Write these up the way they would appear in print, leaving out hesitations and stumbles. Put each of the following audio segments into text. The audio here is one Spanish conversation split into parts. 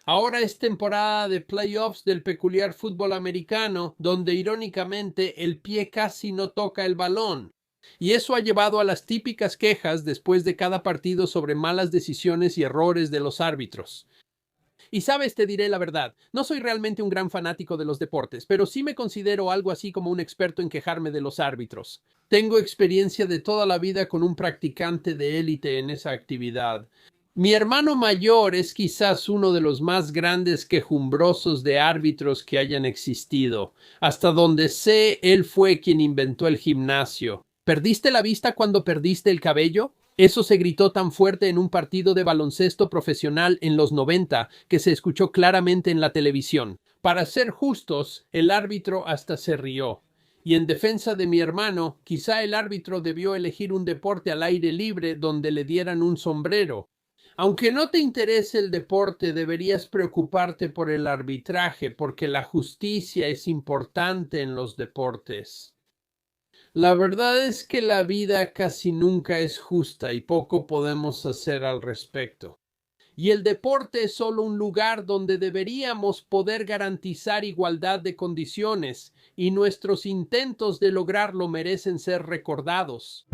Ahora es temporada de playoffs del peculiar fútbol americano, donde irónicamente el pie casi no toca el balón. Y eso ha llevado a las típicas quejas después de cada partido sobre malas decisiones y errores de los árbitros. Y sabes, te diré la verdad, no soy realmente un gran fanático de los deportes, pero sí me considero algo así como un experto en quejarme de los árbitros. Tengo experiencia de toda la vida con un practicante de élite en esa actividad. Mi hermano mayor es quizás uno de los más grandes quejumbrosos de árbitros que hayan existido. Hasta donde sé, él fue quien inventó el gimnasio. ¿Perdiste la vista cuando perdiste el cabello? Eso se gritó tan fuerte en un partido de baloncesto profesional en los 90 que se escuchó claramente en la televisión. Para ser justos, el árbitro hasta se rió. Y en defensa de mi hermano, quizá el árbitro debió elegir un deporte al aire libre donde le dieran un sombrero. Aunque no te interese el deporte, deberías preocuparte por el arbitraje, porque la justicia es importante en los deportes. La verdad es que la vida casi nunca es justa y poco podemos hacer al respecto. Y el deporte es solo un lugar donde deberíamos poder garantizar igualdad de condiciones, y nuestros intentos de lograrlo merecen ser recordados.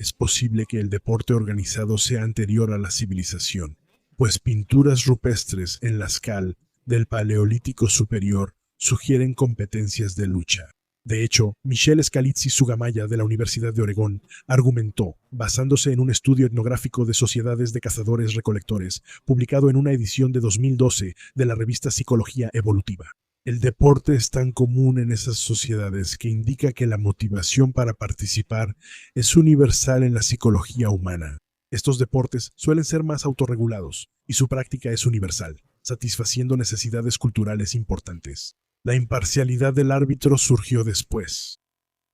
Es posible que el deporte organizado sea anterior a la civilización, pues pinturas rupestres en Lascaux del Paleolítico Superior sugieren competencias de lucha. De hecho, Michel Scalizzi Sugamaya de la Universidad de Oregón argumentó, basándose en un estudio etnográfico de sociedades de cazadores-recolectores, publicado en una edición de 2012 de la revista Psicología Evolutiva. El deporte es tan común en esas sociedades que indica que la motivación para participar es universal en la psicología humana. Estos deportes suelen ser más autorregulados y su práctica es universal, satisfaciendo necesidades culturales importantes. La imparcialidad del árbitro surgió después.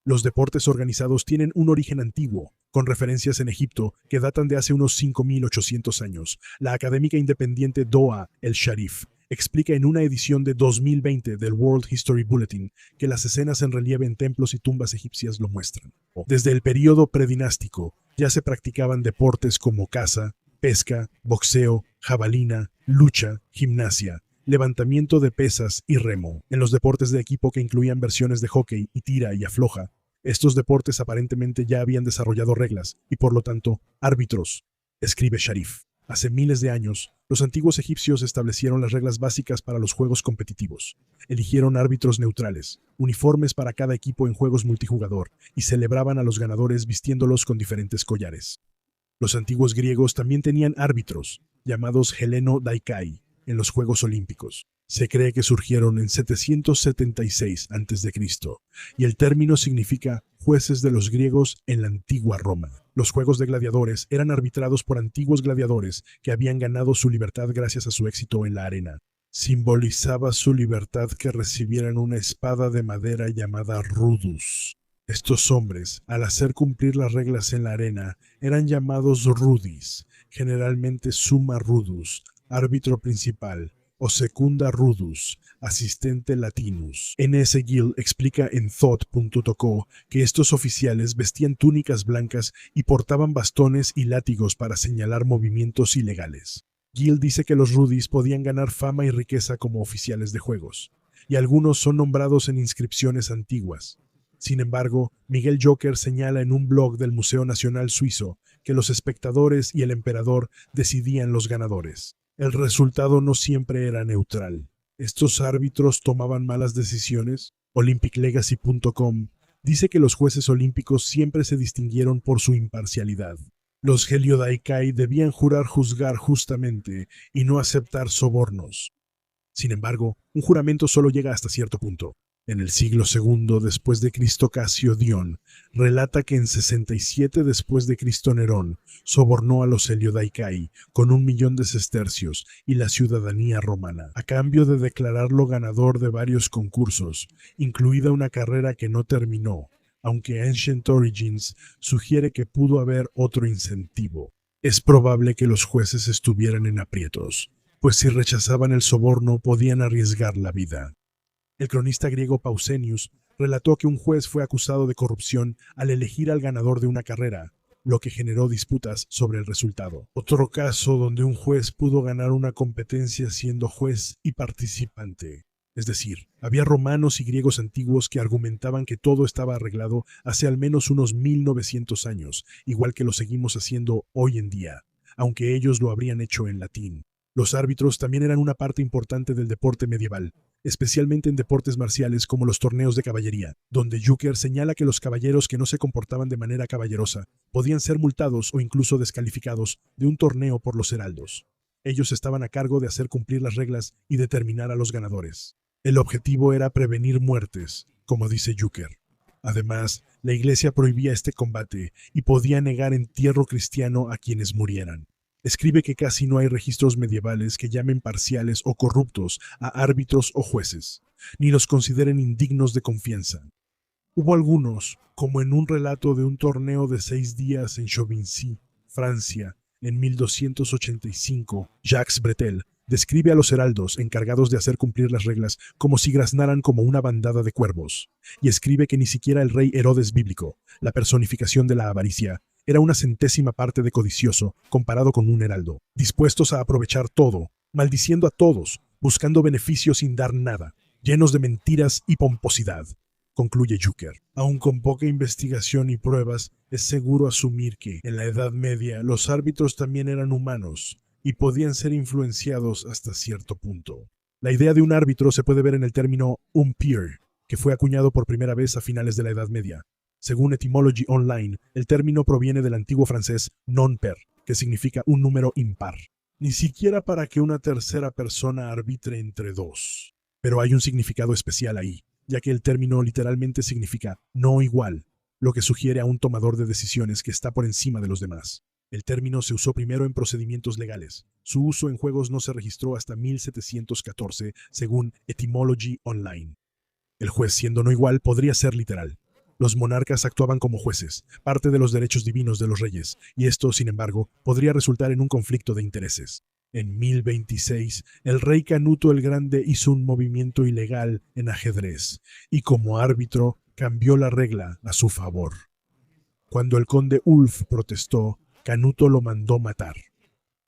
Los deportes organizados tienen un origen antiguo, con referencias en Egipto que datan de hace unos 5.800 años. La académica independiente Doha El-Sharif explica en una edición de 2020 del World History Bulletin que las escenas en relieve en templos y tumbas egipcias lo muestran. Desde el período predinástico ya se practicaban deportes como caza, pesca, boxeo, jabalina, lucha, gimnasia, levantamiento de pesas y remo. En los deportes de equipo que incluían versiones de hockey y tira y afloja, estos deportes aparentemente ya habían desarrollado reglas y por lo tanto árbitros, escribe Sharif. Hace miles de años, los antiguos egipcios establecieron las reglas básicas para los juegos competitivos. Eligieron árbitros neutrales, uniformes para cada equipo en juegos multijugador, y celebraban a los ganadores vistiéndolos con diferentes collares. Los antiguos griegos también tenían árbitros, llamados Heleno Daikai, en los Juegos Olímpicos. Se cree que surgieron en 776 a.C. y el término significa jueces de los griegos en la antigua Roma. Los juegos de gladiadores eran arbitrados por antiguos gladiadores que habían ganado su libertad gracias a su éxito en la arena. Simbolizaba su libertad que recibieran una espada de madera llamada rudus. Estos hombres, al hacer cumplir las reglas en la arena, eran llamados rudis, generalmente summa rudus, árbitro principal, o secunda rudus, asistente latinus. N.S. Gill explica en thought.to que estos oficiales vestían túnicas blancas y portaban bastones y látigos para señalar movimientos ilegales. Gill dice que los rudis podían ganar fama y riqueza como oficiales de juegos, y algunos son nombrados en inscripciones antiguas. Sin embargo, Miguel Joker señala en un blog del Museo Nacional Suizo que los espectadores y el emperador decidían los ganadores. El resultado no siempre era neutral. ¿Estos árbitros tomaban malas decisiones? OlympicLegacy.com dice que los jueces olímpicos siempre se distinguieron por su imparcialidad. Los Heliodaikai debían jurar juzgar justamente y no aceptar sobornos. Sin embargo, un juramento solo llega hasta cierto punto. En el siglo II después de Cristo, Casio Dion relata que en 67 después de Cristo, Nerón sobornó a los Heliodaikai con 1.000.000 de sestercios y la ciudadanía romana, a cambio de declararlo ganador de varios concursos, incluida una carrera que no terminó, aunque Ancient Origins sugiere que pudo haber otro incentivo. Es probable que los jueces estuvieran en aprietos, pues si rechazaban el soborno podían arriesgar la vida. El cronista griego Pausanias relató que un juez fue acusado de corrupción al elegir al ganador de una carrera, lo que generó disputas sobre el resultado. Otro caso donde un juez pudo ganar una competencia siendo juez y participante. Es decir, había romanos y griegos antiguos que argumentaban que todo estaba arreglado hace al menos unos 1900 años, igual que lo seguimos haciendo hoy en día, aunque ellos lo habrían hecho en latín. Los árbitros también eran una parte importante del deporte medieval, especialmente en deportes marciales como los torneos de caballería, donde Juker señala que los caballeros que no se comportaban de manera caballerosa podían ser multados o incluso descalificados de un torneo por los heraldos. Ellos estaban a cargo de hacer cumplir las reglas y determinar a los ganadores. El objetivo era prevenir muertes, como dice Juker. Además, la iglesia prohibía este combate y podía negar entierro cristiano a quienes murieran. Escribe que casi no hay registros medievales que llamen parciales o corruptos a árbitros o jueces, ni los consideren indignos de confianza. Hubo algunos, como en un relato de un torneo de 6 días en Chauvincy, Francia, en 1285, Jacques Bretel describe a los heraldos encargados de hacer cumplir las reglas como si graznaran como una bandada de cuervos, y escribe que ni siquiera el rey Herodes bíblico, la personificación de la avaricia, era una centésima parte de codicioso comparado con un heraldo, dispuestos a aprovechar todo, maldiciendo a todos, buscando beneficios sin dar nada, llenos de mentiras y pomposidad, concluye Juker. Aun con poca investigación y pruebas, es seguro asumir que, en la Edad Media, los árbitros también eran humanos y podían ser influenciados hasta cierto punto. La idea de un árbitro se puede ver en el término umpire, que fue acuñado por primera vez a finales de la Edad Media. Según Etymology Online, el término proviene del antiguo francés non per, que significa un número impar. Ni siquiera para que una tercera persona arbitre entre dos. Pero hay un significado especial ahí, ya que el término literalmente significa no igual, lo que sugiere a un tomador de decisiones que está por encima de los demás. El término se usó primero en procedimientos legales. Su uso en juegos no se registró hasta 1714, según Etymology Online. El juez, siendo no igual, podría ser literal. Los monarcas actuaban como jueces, parte de los derechos divinos de los reyes, y esto, sin embargo, podría resultar en un conflicto de intereses. En 1026, el rey Canuto el Grande hizo un movimiento ilegal en ajedrez, y como árbitro cambió la regla a su favor. Cuando el conde Ulf protestó, Canuto lo mandó matar.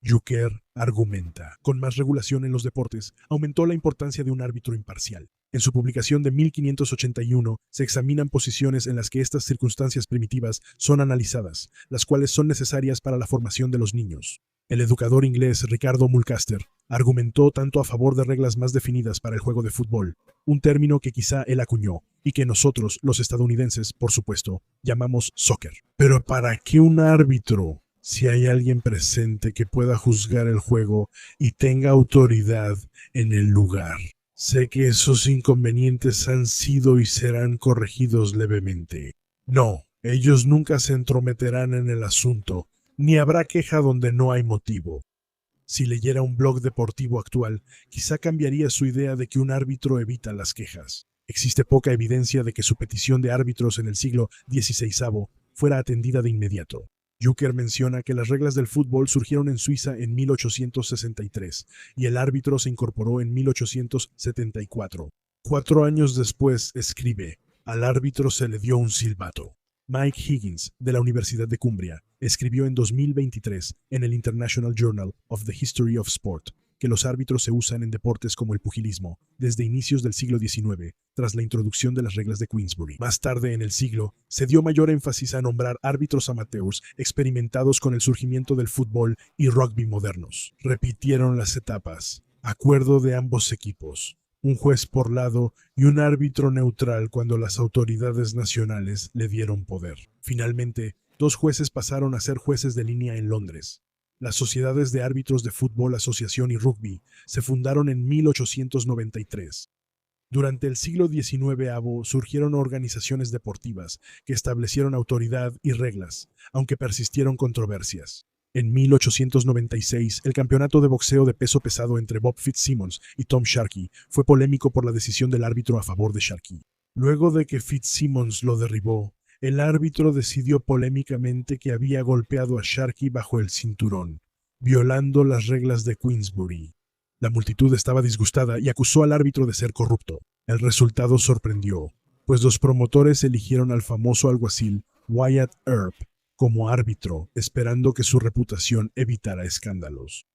Juker argumenta, con más regulación en los deportes, aumentó la importancia de un árbitro imparcial. En su publicación de 1581 se examinan posiciones en las que estas circunstancias primitivas son analizadas, las cuales son necesarias para la formación de los niños. El educador inglés Ricardo Mulcaster argumentó tanto a favor de reglas más definidas para el juego de fútbol, un término que quizá él acuñó y que nosotros, los estadounidenses, por supuesto, llamamos soccer. Pero ¿para qué un árbitro? Si hay alguien presente que pueda juzgar el juego y tenga autoridad en el lugar. Sé que esos inconvenientes han sido y serán corregidos levemente. No, ellos nunca se entrometerán en el asunto, ni habrá queja donde no hay motivo. Si leyera un blog deportivo actual, quizá cambiaría su idea de que un árbitro evita las quejas. Existe poca evidencia de que su petición de árbitros en el siglo XVI fuera atendida de inmediato. Juker menciona que las reglas del fútbol surgieron en Suiza en 1863 y el árbitro se incorporó en 1874. 4 años después, escribe, al árbitro se le dio un silbato. Mike Higgins, de la Universidad de Cumbria, escribió en 2023 en el International Journal of the History of Sport que los árbitros se usan en deportes como el pugilismo desde inicios del siglo XIX, tras la introducción de las reglas de Queensbury. Más tarde en el siglo, se dio mayor énfasis a nombrar árbitros amateurs experimentados con el surgimiento del fútbol y rugby modernos. Repitieron las etapas, acuerdo de ambos equipos, un juez por lado y un árbitro neutral cuando las autoridades nacionales le dieron poder. Finalmente, 2 jueces pasaron a ser jueces de línea en Londres. Las sociedades de árbitros de fútbol, asociación y rugby se fundaron en 1893. Durante el siglo XIX surgieron organizaciones deportivas que establecieron autoridad y reglas, aunque persistieron controversias. En 1896, el campeonato de boxeo de peso pesado entre Bob Fitzsimmons y Tom Sharkey fue polémico por la decisión del árbitro a favor de Sharkey. Luego de que Fitzsimmons lo derribó, el árbitro decidió polémicamente que había golpeado a Sharkey bajo el cinturón, violando las reglas de Queensbury. La multitud estaba disgustada y acusó al árbitro de ser corrupto. El resultado sorprendió, pues los promotores eligieron al famoso alguacil Wyatt Earp como árbitro, esperando que su reputación evitara escándalos.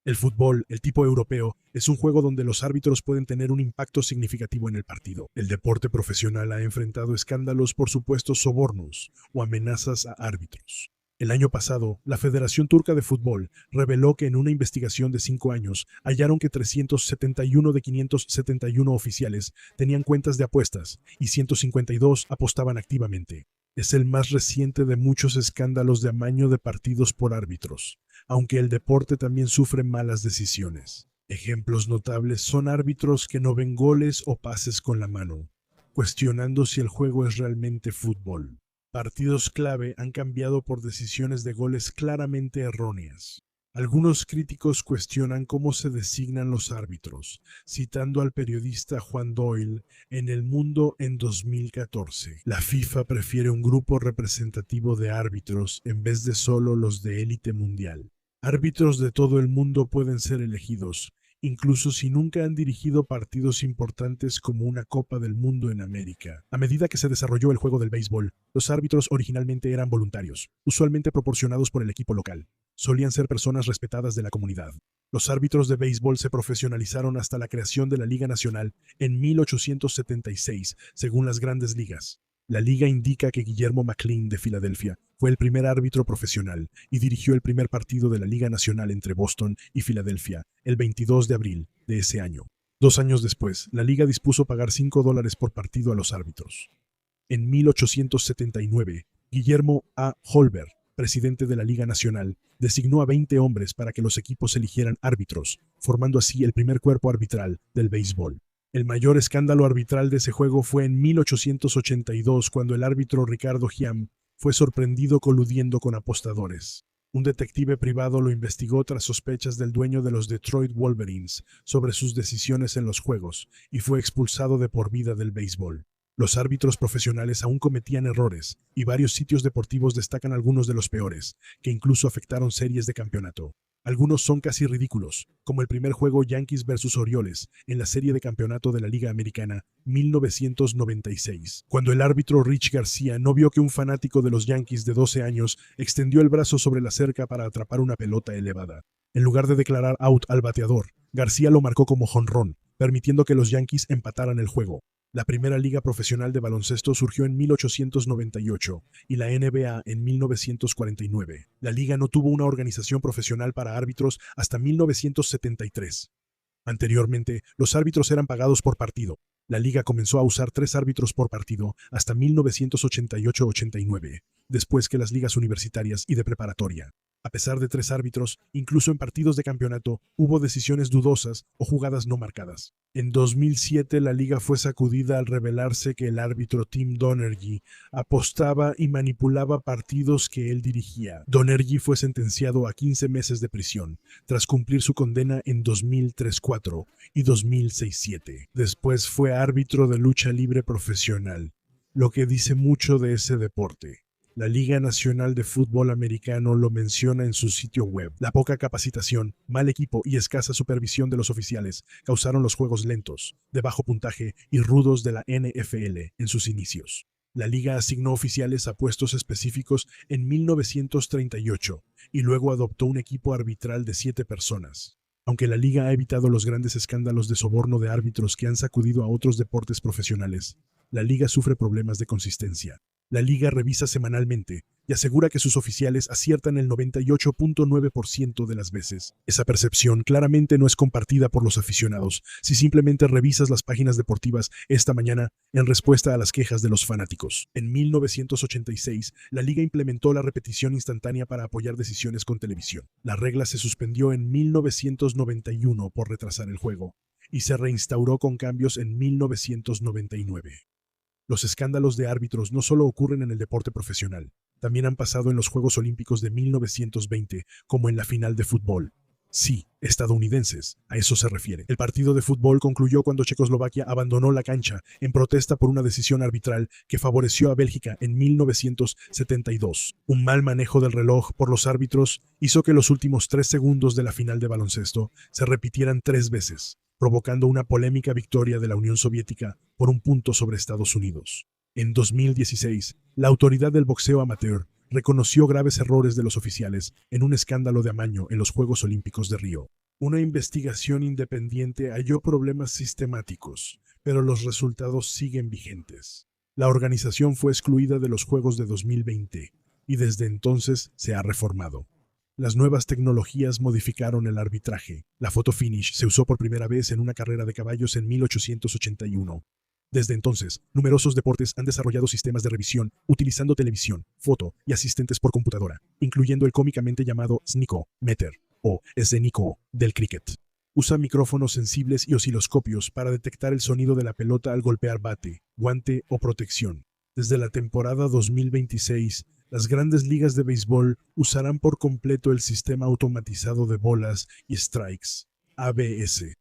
El fútbol, el tipo europeo, es un juego donde los árbitros pueden tener un impacto significativo en el partido. El deporte profesional ha enfrentado escándalos por supuestos sobornos o amenazas a árbitros. El año pasado, la Federación Turca de Fútbol reveló que en una investigación de 5 años hallaron que 371 de 571 oficiales tenían cuentas de apuestas y 152 apostaban activamente. Es el más reciente de muchos escándalos de amaño de partidos por árbitros, aunque el deporte también sufre malas decisiones. Ejemplos notables son árbitros que no ven goles o pases con la mano, cuestionando si el juego es realmente fútbol. Partidos clave han cambiado por decisiones de goles claramente erróneas. Algunos críticos cuestionan cómo se designan los árbitros, citando al periodista Juan Doyle en El Mundo en 2014. La FIFA prefiere un grupo representativo de árbitros en vez de solo los de élite mundial. Árbitros de todo el mundo pueden ser elegidos, incluso si nunca han dirigido partidos importantes como una Copa del Mundo en América. A medida que se desarrolló el juego del béisbol, los árbitros originalmente eran voluntarios, usualmente proporcionados por el equipo local. Solían ser personas respetadas de la comunidad. Los árbitros de béisbol se profesionalizaron hasta la creación de la Liga Nacional en 1876, según las Grandes Ligas. La liga indica que Guillermo McLean de Filadelfia fue el primer árbitro profesional y dirigió el primer partido de la Liga Nacional entre Boston y Filadelfia el 22 de abril de ese año. 2 años después, la liga dispuso pagar $5 por partido a los árbitros. En 1879, Guillermo A. Holberg, presidente de la Liga Nacional, designó a 20 hombres para que los equipos eligieran árbitros, formando así el primer cuerpo arbitral del béisbol. El mayor escándalo arbitral de ese juego fue en 1882, cuando el árbitro Ricardo Giam fue sorprendido coludiendo con apostadores. Un detective privado lo investigó tras sospechas del dueño de los Detroit Wolverines sobre sus decisiones en los juegos y fue expulsado de por vida del béisbol. Los árbitros profesionales aún cometían errores y varios sitios deportivos destacan algunos de los peores, que incluso afectaron series de campeonato. Algunos son casi ridículos, como el primer juego Yankees vs Orioles en la serie de campeonato de la Liga Americana 1996, cuando el árbitro Rich García no vio que un fanático de los Yankees de 12 años extendió el brazo sobre la cerca para atrapar una pelota elevada. En lugar de declarar out al bateador, García lo marcó como jonrón, permitiendo que los Yankees empataran el juego. La primera liga profesional de baloncesto surgió en 1898 y la NBA en 1949. La liga no tuvo una organización profesional para árbitros hasta 1973. Anteriormente, los árbitros eran pagados por partido. La liga comenzó a usar 3 árbitros por partido hasta 1988-89, después que las ligas universitarias y de preparatoria. A pesar de 3 árbitros, incluso en partidos de campeonato, hubo decisiones dudosas o jugadas no marcadas. En 2007, la liga fue sacudida al revelarse que el árbitro Tim Donaghy apostaba y manipulaba partidos que él dirigía. Donaghy fue sentenciado a 15 meses de prisión, tras cumplir su condena en 2003-4 y 2006-7. Después fue árbitro de lucha libre profesional, lo que dice mucho de ese deporte. La Liga Nacional de Fútbol Americano lo menciona en su sitio web. La poca capacitación, mal equipo y escasa supervisión de los oficiales causaron los juegos lentos, de bajo puntaje y rudos de la NFL en sus inicios. La liga asignó oficiales a puestos específicos en 1938 y luego adoptó un equipo arbitral de 7 personas. Aunque la liga ha evitado los grandes escándalos de soborno de árbitros que han sacudido a otros deportes profesionales, la liga sufre problemas de consistencia. La liga revisa semanalmente y asegura que sus oficiales aciertan el 98.9% de las veces. Esa percepción claramente no es compartida por los aficionados si simplemente revisas las páginas deportivas esta mañana en respuesta a las quejas de los fanáticos. En 1986, la liga implementó la repetición instantánea para apoyar decisiones con televisión. La regla se suspendió en 1991 por retrasar el juego y se reinstauró con cambios en 1999. Los escándalos de árbitros no solo ocurren en el deporte profesional, también han pasado en los Juegos Olímpicos de 1920, como en la final de fútbol. Sí, estadounidenses, a eso se refiere. El partido de fútbol concluyó cuando Checoslovaquia abandonó la cancha en protesta por una decisión arbitral que favoreció a Bélgica en 1972. Un mal manejo del reloj por los árbitros hizo que los últimos 3 segundos de la final de baloncesto se repitieran 3 veces, provocando una polémica victoria de la Unión Soviética por un punto sobre Estados Unidos. En 2016, la autoridad del boxeo amateur reconoció graves errores de los oficiales en un escándalo de amaño en los Juegos Olímpicos de Río. Una investigación independiente halló problemas sistemáticos, pero los resultados siguen vigentes. La organización fue excluida de los Juegos de 2020 y desde entonces se ha reformado. Las nuevas tecnologías modificaron el arbitraje. La photo finish se usó por primera vez en una carrera de caballos en 1881. Desde entonces, numerosos deportes han desarrollado sistemas de revisión utilizando televisión, foto y asistentes por computadora, incluyendo el cómicamente llamado Sneakometer o Sneako del cricket. Usa micrófonos sensibles y osciloscopios para detectar el sonido de la pelota al golpear bate, guante o protección. Desde la temporada 2026, las grandes ligas de béisbol usarán por completo el sistema automatizado de bolas y strikes, ABS.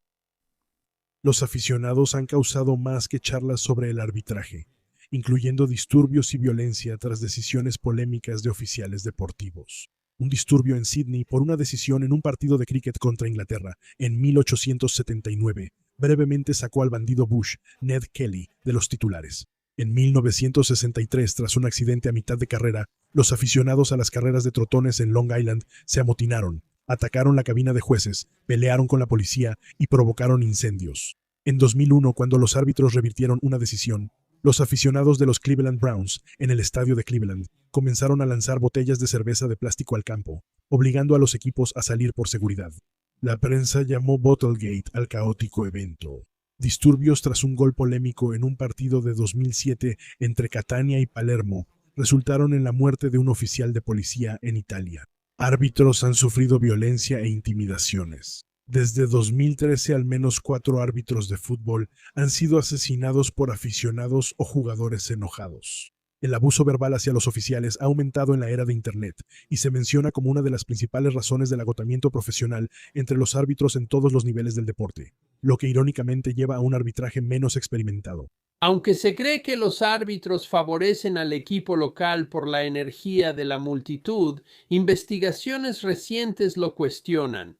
Los aficionados han causado más que charlas sobre el arbitraje, incluyendo disturbios y violencia tras decisiones polémicas de oficiales deportivos. Un disturbio en Sydney por una decisión en un partido de cricket contra Inglaterra en 1879 brevemente sacó al bandido Bush, Ned Kelly, de los titulares. En 1963, tras un accidente a mitad de carrera, los aficionados a las carreras de trotones en Long Island se amotinaron, atacaron la cabina de jueces, pelearon con la policía y provocaron incendios. En 2001, cuando los árbitros revirtieron una decisión, los aficionados de los Cleveland Browns, en el estadio de Cleveland, comenzaron a lanzar botellas de cerveza de plástico al campo, obligando a los equipos a salir por seguridad. La prensa llamó Bottlegate al caótico evento. Disturbios tras un gol polémico en un partido de 2007 entre Catania y Palermo resultaron en la muerte de un oficial de policía en Italia. Árbitros han sufrido violencia e intimidaciones. Desde 2013, al menos 4 árbitros de fútbol han sido asesinados por aficionados o jugadores enojados. El abuso verbal hacia los oficiales ha aumentado en la era de Internet y se menciona como una de las principales razones del agotamiento profesional entre los árbitros en todos los niveles del deporte, lo que irónicamente lleva a un arbitraje menos experimentado. Aunque se cree que los árbitros favorecen al equipo local por la energía de la multitud, investigaciones recientes lo cuestionan.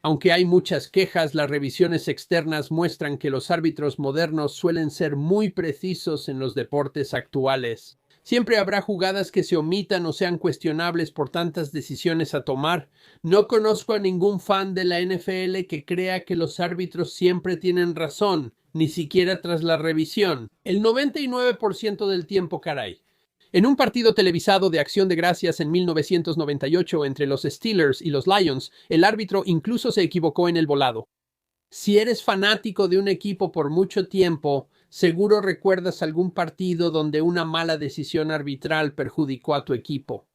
Aunque hay muchas quejas, las revisiones externas muestran que los árbitros modernos suelen ser muy precisos en los deportes actuales. Siempre habrá jugadas que se omitan o sean cuestionables por tantas decisiones a tomar. No conozco a ningún fan de la NFL que crea que los árbitros siempre tienen razón, ni siquiera tras la revisión. El 99% del tiempo, caray. En un partido televisado de Acción de Gracias en 1998 entre los Steelers y los Lions, el árbitro incluso se equivocó en el volado. Si eres fanático de un equipo por mucho tiempo, seguro recuerdas algún partido donde una mala decisión arbitral perjudicó a tu equipo.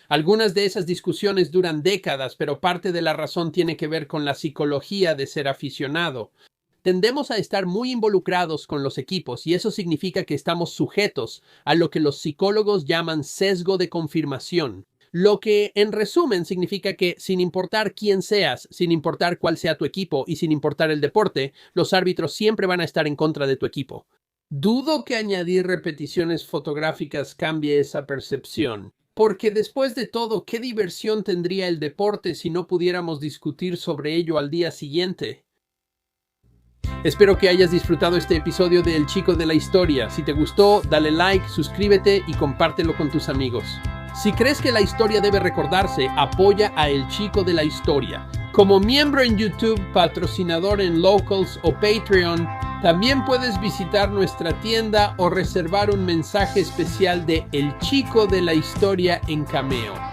Algunas de esas discusiones duran décadas, pero parte de la razón tiene que ver con la psicología de ser aficionado. Tendemos a estar muy involucrados con los equipos y eso significa que estamos sujetos a lo que los psicólogos llaman sesgo de confirmación. Lo que, en resumen, significa que sin importar quién seas, sin importar cuál sea tu equipo y sin importar el deporte, los árbitros siempre van a estar en contra de tu equipo. Dudo que añadir repeticiones fotográficas cambie esa percepción. Porque después de todo, ¿qué diversión tendría el deporte si no pudiéramos discutir sobre ello al día siguiente? Espero que hayas disfrutado este episodio de El Chico de la Historia. Si te gustó, dale like, suscríbete y compártelo con tus amigos. Si crees que la historia debe recordarse, apoya a El Chico de la Historia. Como miembro en YouTube, patrocinador en Locals o Patreon, también puedes visitar nuestra tienda o reservar un mensaje especial de El Chico de la Historia en Cameo.